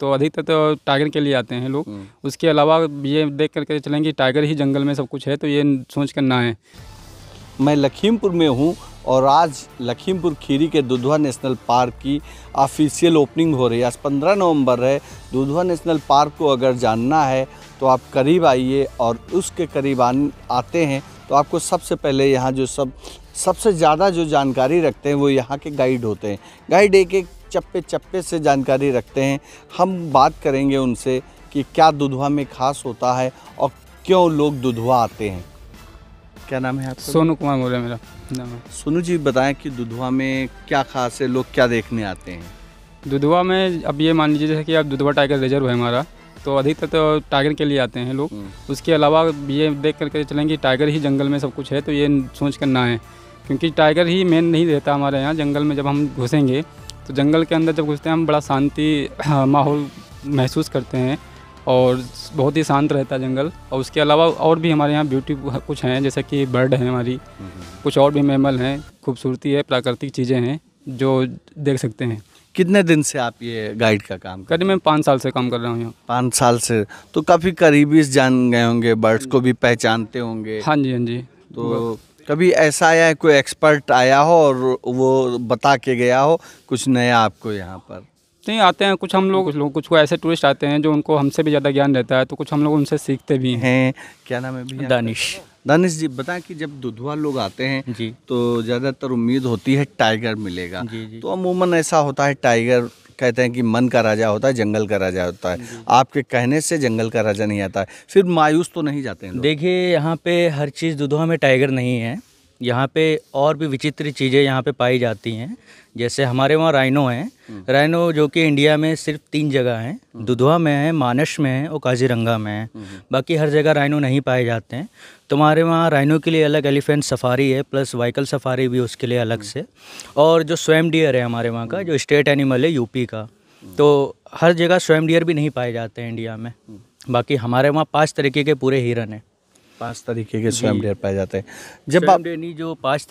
तो अधिकतर तो टाइगर के लिए आते हैं लोग। उसके अलावा ये देख करके चलेंगे टाइगर ही जंगल में सब कुछ है, तो ये सोच कर ना है। मैं लखीमपुर में हूँ और आज लखीमपुर खीरी के दुधवा नेशनल पार्क की ऑफिशियल ओपनिंग हो रही है। आज 15 नवंबर है। दुधवा नेशनल पार्क को अगर जानना है तो आप करीब आइए और उसके करीब आते हैं तो आपको सबसे पहले यहाँ जो सबसे ज़्यादा जो जानकारी रखते हैं वो यहाँ के गाइड होते हैं। गाइड एक एक चप्पे चप्पे से जानकारी रखते हैं। हम बात करेंगे उनसे कि क्या दुधवा में खास होता है और क्यों लोग दुधवा आते हैं। क्या नाम है आपका? सोनू कुमार बोल रहे मेरा नाम है। सोनू जी बताएं कि दुधवा में क्या खास है, लोग क्या देखने आते हैं? दुधवा में अब ये मान लीजिए जैसे कि अब दुधवा टाइगर रिजर्व है हमारा, तो अधिकतर तो टाइगर के लिए आते हैं लोग। उसके अलावा ये देख करके चलेंगे टाइगर ही जंगल में सब कुछ है, तो ये सोच कर ना है, क्योंकि टाइगर ही मेन नहीं रहता हमारे यहाँ जंगल में। जब हम घुसेंगे तो जंगल के अंदर जब घुसते हैं हम बड़ा शांति माहौल महसूस करते हैं और बहुत ही शांत रहता है जंगल। और उसके अलावा और भी हमारे यहाँ ब्यूटी कुछ हैं, जैसे कि बर्ड है हमारी, कुछ और भी मैमल हैं, खूबसूरती है, प्राकृतिक चीज़ें हैं जो देख सकते हैं। कितने दिन से आप ये गाइड का काम कर? करीब मैं 5 साल से काम कर रहा हूँ यहाँ। 5 साल से, तो काफ़ी करीबी से जान गए होंगे, बर्ड्स को भी पहचानते होंगे। हाँ जी, हाँ जी। तो कभी ऐसा आया है कोई एक्सपर्ट आया हो और वो बता के गया हो कुछ नया आपको यहाँ पर? नहीं, आते हैं कुछ हम लोग कुछ ऐसे टूरिस्ट आते हैं जो उनको हमसे भी ज़्यादा ज्ञान रहता है, तो कुछ हम लोग उनसे सीखते भी हैं। क्या नाम है भैया? दानिश जी, बताएं कि जब दुधवा लोग आते हैं जी तो ज़्यादातर उम्मीद होती है टाइगर मिलेगा। जी। तो अमूमन ऐसा होता है, टाइगर कहते हैं कि मन का राजा होता है, जंगल का राजा होता है। आपके कहने से जंगल का राजा नहीं आता है, फिर मायूस तो नहीं जाते हैं लोग? देखिए, यहाँ पे हर चीज़ दुधवा में टाइगर नहीं है। यहाँ पे और भी विचित्र चीज़ें यहाँ पे पाई जाती हैं। जैसे हमारे वहाँ राइनो हैं, राइनो जो कि इंडिया में सिर्फ 3 जगह हैं, दुधवा में है, मानस में है और काजीरंगा में है। बाकी हर जगह राइनो नहीं पाए जाते हैं। तो हमारे वहाँ राइनो के लिए अलग एलिफेंट सफारी है, प्लस व्हीकल सफारी भी उसके लिए अलग से। और जो स्वयं डियर है हमारे वहाँ का, जो स्टेट एनिमल है यूपी का, तो हर जगह स्वयं डियर भी नहीं पाए जाते हैं इंडिया में। बाकी हमारे वहाँ 5 तरीके के पूरे हिरन हैं। 5 तरीके के स्वयं डियर पाए जाते हैं। जब आप जो 5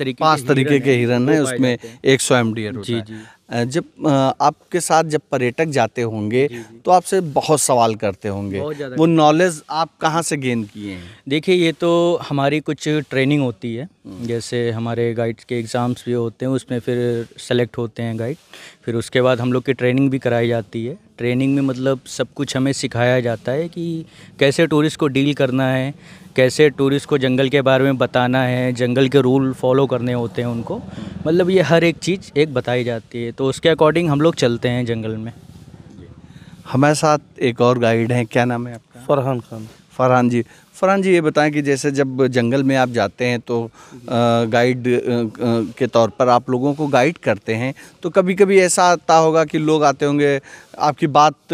तरीके के हिरन है उसमें एक स्वयं डियर होता है। जब आपके साथ जब पर्यटक जाते होंगे तो आपसे बहुत सवाल करते होंगे, वो नॉलेज आप कहाँ से गेन किए हैं? देखिए, ये तो हमारी कुछ ट्रेनिंग होती है। जैसे हमारे गाइड के एग्ज़ाम्स भी होते हैं, उसमें फिर सेलेक्ट होते हैं गाइड। फिर उसके बाद हम लोग की ट्रेनिंग भी कराई जाती है। ट्रेनिंग में मतलब सब कुछ हमें सिखाया जाता है कि कैसे टूरिस्ट को डील करना है, कैसे टूरिस्ट को जंगल के बारे में बताना है, जंगल के रूल फॉलो करने होते हैं उनको। मतलब ये हर एक चीज़ एक बताई जाती है, तो उसके अकॉर्डिंग हम लोग चलते हैं जंगल में। हमारे साथ एक और गाइड हैं, क्या नाम है आपका? फरहान खान। फरहान जी, ये बताएं कि जैसे जब जंगल में आप जाते हैं तो गाइड के तौर पर आप लोगों को गाइड करते हैं, तो कभी कभी ऐसा आता होगा कि लोग आते होंगे, आपकी बात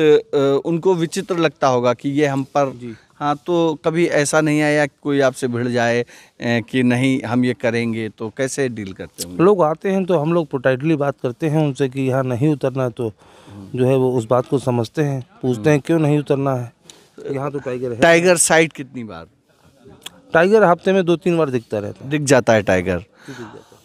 उनको विचित्र लगता होगा कि ये हम पर। हाँ, तो कभी ऐसा नहीं आया कि कोई आपसे भिड़ जाए कि नहीं हम ये करेंगे, तो कैसे डील करते होंगे? लोग आते हैं तो हम लोग पोलाइटली बात करते हैं उनसे कि यहाँ नहीं उतरना है, तो जो है वो उस बात को समझते हैं, पूछते हैं क्यों नहीं उतरना है, यहाँ तो टाइगर है। टाइगर साइट कितनी बार? टाइगर हफ्ते में 2-3 बार दिखता रहता है। दिख जाता है टाइगर?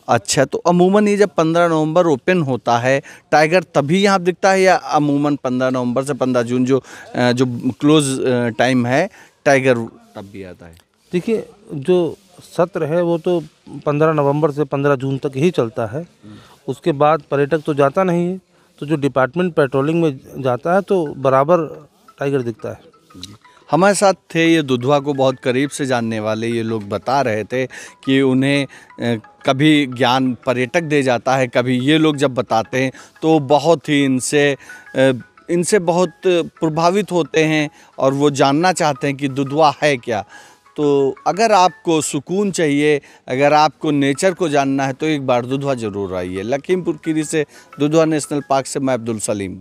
अच्छा, तो अमूमन ये जब 15 नवंबर ओपन होता है, टाइगर तभी यहाँ दिखता है या अमूमन 15 नवंबर से 15 जून जो क्लोज टाइम है, टाइगर तब भी आता है? देखिए, जो सत्र है वो तो 15 नवंबर से 15 जून तक ही चलता है। उसके बाद पर्यटक तो जाता नहीं है, तो जो डिपार्टमेंट पेट्रोलिंग में जाता है तो बराबर टाइगर दिखता है। हमारे साथ थे ये दुधवा को बहुत करीब से जानने वाले, ये लोग बता रहे थे कि उन्हें कभी ज्ञान पर्यटक दे जाता है, कभी ये लोग जब बताते हैं तो बहुत ही इनसे बहुत प्रभावित होते हैं और वो जानना चाहते हैं कि दुधवा है क्या। तो अगर आपको सुकून चाहिए, अगर आपको नेचर को जानना है तो एक बार दुधवा ज़रूर आइए। लखीमपुर खीरी से दुधवा नेशनल पार्क से मैं अब्दुल सलीम।